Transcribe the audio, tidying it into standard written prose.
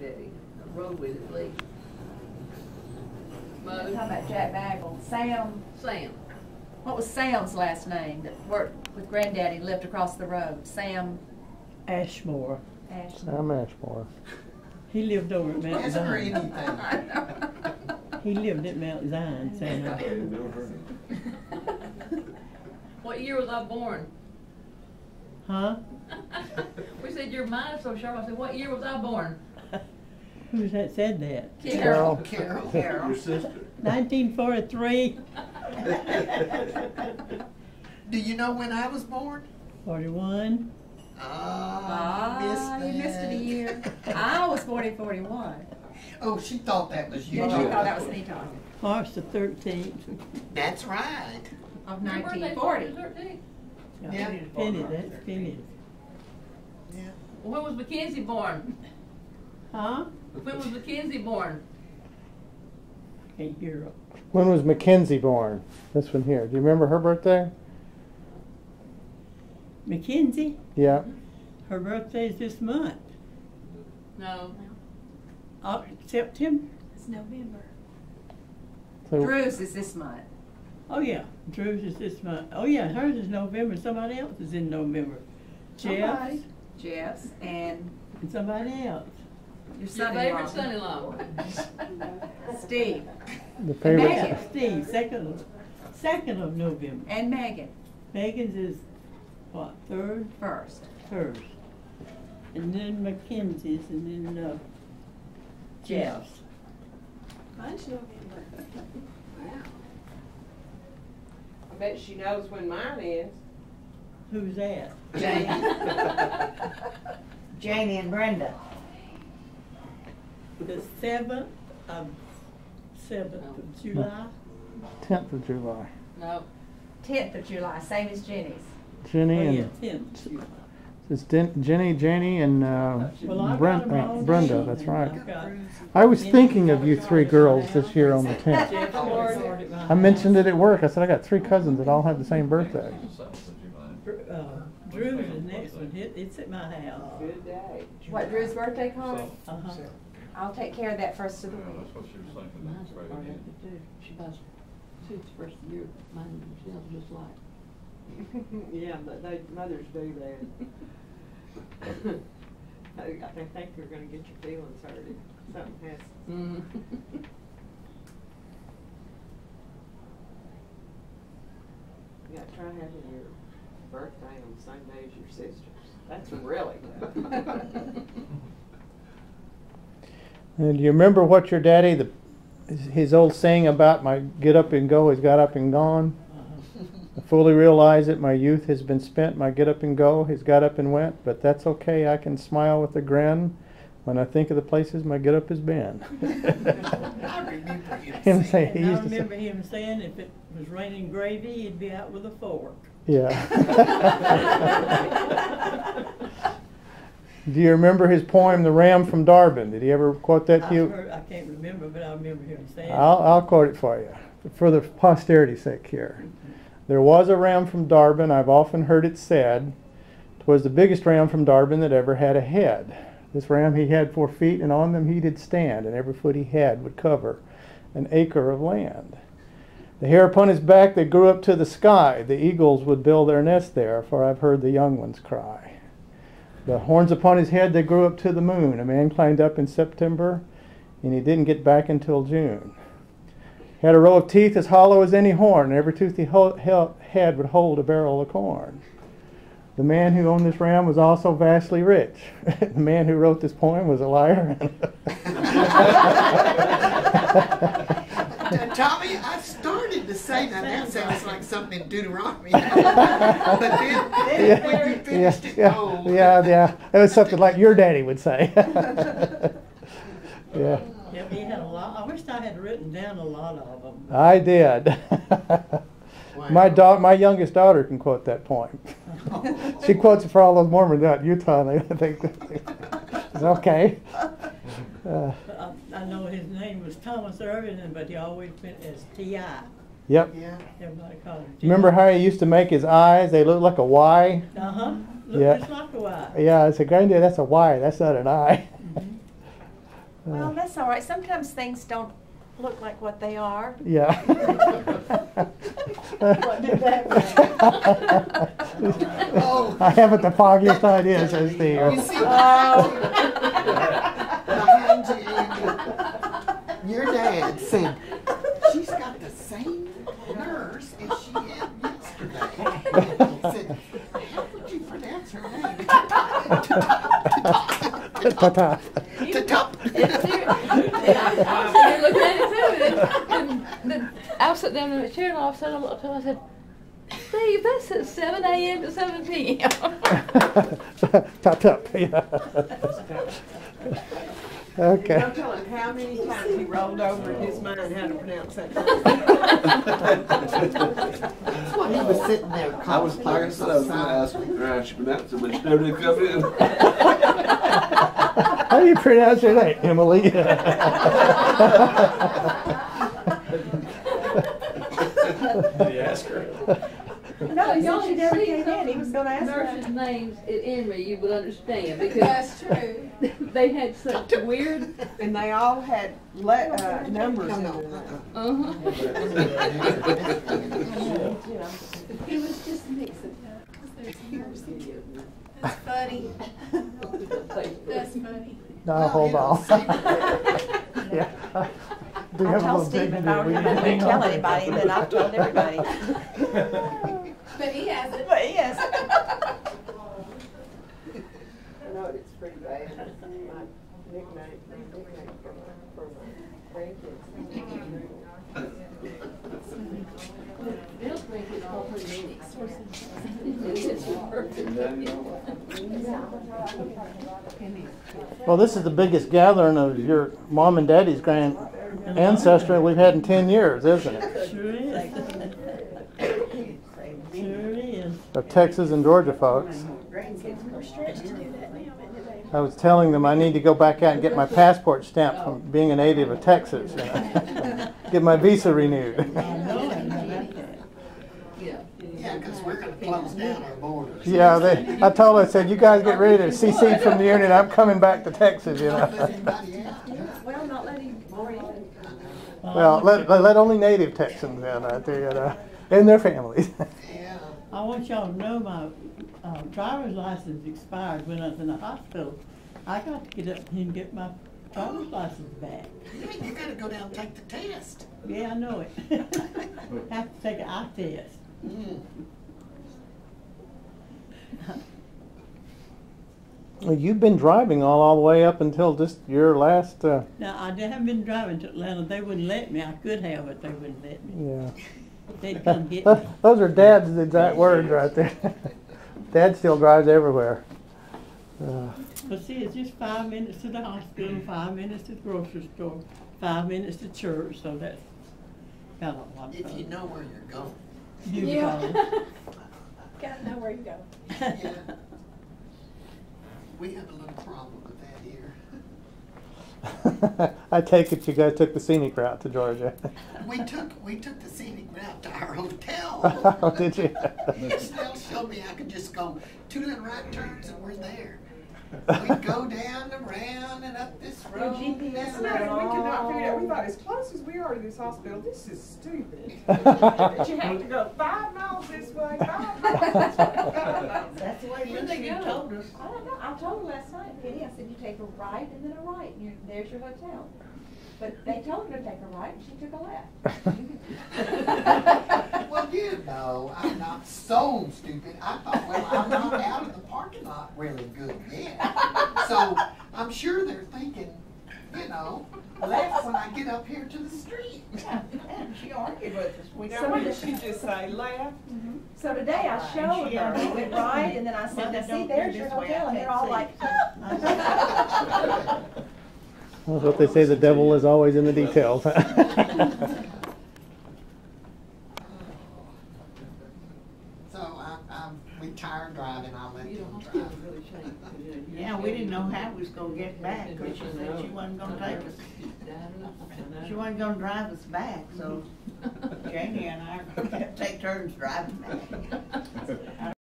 granddaddy. I rode with it, Lee. You're talking about Jack Bagel. Sam. Sam. What was Sam's last name that worked with Granddaddy and lived across the road? Sam Ashmore. Sam Ashmore. He lived over at Mount Hasn't heard Zion. anything. He lived at Mount Zion, Sam. What year was I born? Huh? We said your mind is so sharp. I said, what year was I born? Who's that said that? Carol. Carol. Your sister. 1943, Do you know when I was born? 41. You missed it a year. I was 41. Oh, she thought that was you. Yeah, she thought that was me talking. March the 13th. That's right. Of Your birthday's 1940. March 13th. Yeah. Penny, that's Penny. Yeah. When was Mackenzie born? Huh? When was Mackenzie born? Can't hear her. When was Mackenzie born? This one here. Do you remember her birthday? Mackenzie, Yeah. her birthday's this month. No. September? It's November. So, Drew's is this month. Oh yeah, Drew's is this month. Oh yeah, hers is November. Somebody else is in November. Jeff's Jeff's and and somebody else. your Your favorite son-in-law. son-in-law. Steve. the favorite. Megan. Steve, second of November. And Megan. Megan's is what, third? First. First. And then Mackenzie's and then Jeff's. Mine's November. Wow. I bet she knows when mine is. Who's that? Janie and Brenda. The 7th of July. 10th of July. No. 10th of July, same as Jenny's. Jenny Oh and yeah, 10th of July. it's Jenny, Janie, and Well, I got 'em all Brenda. down. That's right. I've got I was thinking of you three girls this year on the 10th. Jeff Ford at my I mentioned house. it at work. I said I got 3 cousins that all have the same birthday. Drew's the next one. It's at my house. Good day. What, Drew's birthday card? Uh-huh. I'll take care of that first of the week. That's what she was thinking. Mine's That's part of right. it too. She buys suits first year. Mine and Michelle's just like. Yeah, but mothers do that. I think you're gonna get your feelings hurt if something has. Mm. You gotta try having your birthday on the same day as your sister's. That's really tough. And do you remember what your daddy, his old saying about my get up and go has got up and gone? I fully realize that my youth has been spent, my get up and go has got up and went, but that's okay, I can smile with a grin when I think of the places my get up has been. I remember him Him saying say, he And I used to say, remember him saying if it was raining gravy, he'd be out with a fork. yeah. Do you remember his poem, The Ram from Darbin? Did he ever quote that to you? I can't remember, but I remember him saying I'll quote it for you, for the posterity's sake here. There was a ram from Darbin, I've often heard it said, 'twas the biggest ram from Darbin that ever had a head. This ram he had 4 feet, and on them he did stand, and every foot he had would cover an acre of land. The hair upon his back they grew up to the sky, the eagles would build their nest there, for I've heard the young ones cry. The horns upon his head they grew up to the moon, a man climbed up in September, and he didn't get back until June. He had a row of teeth as hollow as any horn, and every tooth he had would hold a barrel of corn. The man who owned this ram was also vastly rich. The man who wrote this poem was a liar. Tommy, I started to say that sounds like something in Deuteronomy. But then when you finished it, oh. Yeah. It was something like your daddy would say. Yeah. Yeah, he had a lot. I wish I had written down a lot of them. I did. Wow. My youngest daughter can quote that poem. She quotes it for all those Mormons out in Utah. And they think it's okay. I know his name was Thomas Irving, but he always went as T.I. Yep. Yeah. Everybody called him T.I. Remember how he used to make his eyes? They look like a Y. Uh-huh. Look Yeah. just like a Y. Yeah, I said, Granddad, that's a Y. That's not an eye. Well, that's all right. Sometimes things don't look like what they are. Yeah. What did that mean? Oh. I haven't the foggiest idea, says Steve. You see, behind you, Andy, your dad said, she's got the same nerves as she had yesterday. He said, how would you pronounce her name? Ta-ta. Ta-ta. I was looking at it too, and I was sitting down in the chair, and all of a sudden I looked up and I said, Steve, that's at 7 a.m. to 7 p.m. Ta-ta. Yeah. Okay. Don't tell him how many times he rolled over in his mind how to pronounce that. That's what he was sitting there I was, like I said, I was going to ask her how she pronounced it, but she never did come in. How do you pronounce your name, Emily? Did you ask her? No, y'all should never came in. He was going to ask nurses' her. names at Emory, you would understand, because That's true. they had such weird. And they all had numbers in No, them. Uh-huh. He was just mixing. That's funny. That's funny. No, hold on. Yeah. Do you have a I'll tell little Steve if I dignity? were him, I wouldn't tell anybody, but I've told everybody. But he hasn't. But he hasn't. I know it's pretty bad. My nickname for my grandkids. Bill's grandkids all pretty meaning. It's perfect. Well, this is the biggest gathering of your mom and daddy's grand ancestry we've had in 10 years, isn't it? Sure is. Sure is. Of Texas and Georgia folks. We're stretched to do that now, I was telling them I need to go back out and get my passport stamped from being a native of Texas. You know? Get my visa renewed. yeah, because we're going to close down our borders. Yeah, I told her, I said, you guys get ready to secede from the Union. I'm coming back to Texas, you Don't let know. anybody out. Well, not letting more in. Well, let only native Texans in, you know, and their families. Yeah. I want y'all to know my driver's license expired when I was in the hospital. I got to get up and get my driver's license back. Yeah, you got to go down and take the test. Yeah, I know it. Have to take an eye test. Mm. Well, you've been driving all the way up until just your last, Now, I haven't been driving to Atlanta. They wouldn't let me. I could have, but they wouldn't let me. yeah. They'd come get me. Those are Dad's exact words right there. Dad still drives everywhere. But see, it's just 5 minutes to the hospital, 5 minutes to the grocery store, 5 minutes to church, so that's kind of a lot of If fun. you know where you're going. Beautiful. Gotta know where you go. Yeah. We have a little problem with that here. I take it you guys took the scenic route to Georgia. We took the scenic route to our hotel. Oh, did you? Snell showed me I could just go 2 little right turns and we're there. We'd go down, around, and up this road. GPS That's down right, there. we could not figure it out. We thought as close as we are to this hospital, this is stupid. But you have to go 5 miles this way, 5 miles this way. That's the way Where'd they Lucy go? told us. I don't know. I told her last night, Penny, I said, you take a right and then a right, and there's your hotel. But they told her to take a right, and she took a left. Well, you know, I'm not so stupid. I thought, well, I'm not out of the parking lot really good yet. So I'm sure they're thinking, you know, left when I get up here to the street. And she argued with us. We Now, what did she just say, left? So today I showed she her, we already went went right, and then I said, now see, there's your hotel, and they're all like, That's what they say, the devil is always in the details. So I'm retired driving. I'll let You them don't drive. really change. Yeah, we didn't know how we was gonna get back, because she said she wasn't gonna take us. She wasn't gonna drive us back, so Janie and I are gonna have to take turns driving back.